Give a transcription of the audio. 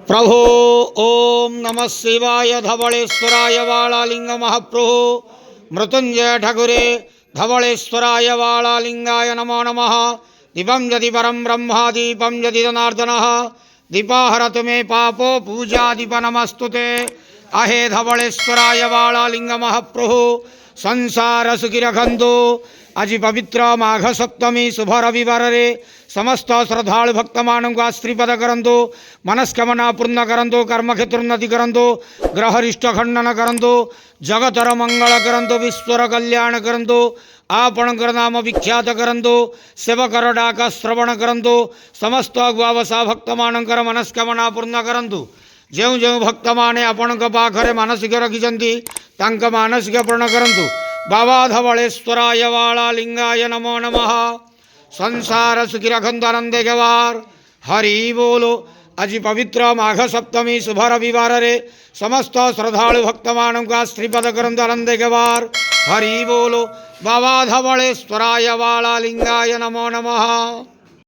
प्रभो ओम नमः शिवाय धवलेश्वराय वालालिंग महाप्रभो मृत्युंजय ठाकुरे धवलेश्वराय वालालिंगाय नमो नमः। दीपं यदि परं ब्रह्मा दीपं यदि जनार्दनः दीपाहरतु मे पापो पूजा दीप नमस्तुते। आहे धवलेश्वराय वालालिंग महाप्रभो संसार सुखी रखंतु। आज पवित्र माघ सप्तमी शुभ रविवार रे समस्त श्रद्धालु भक्त मानक आश्रीपद करंतु, मनस्कामना पूर्ण करंतु, कर्मक्षेत्र उन्नति करंतु, ग्रहरिष्ट खंडन करंतु, जगतर मंगल करंतु, विश्वर कल्याण करंतु, आपणकर नाम विख्यात करंतु, सेवकर डाक श्रवण करंतु, समस्त गुआवसा भक्त मानकर मनस्कामना पूर्ण करंतु। जो जो भक्त माने आपण पाखरे मानसिक रखिंट तांक मानसिक पूर्ण करंतु। बाबा धवलेश्वराय वालालिंगाय नमो नमः। संसार सुखी रखंतु आनंदे गवार हरि बोलो। आज पवित्र माघ सप्तमी शुभ रविवार रे समस्त श्रद्धालु भक्त मानक श्रीपद करंतु आनंदे गवार हरि बोलो। बाबा धवलेश्वराय वालालिंगाय नमो नमः।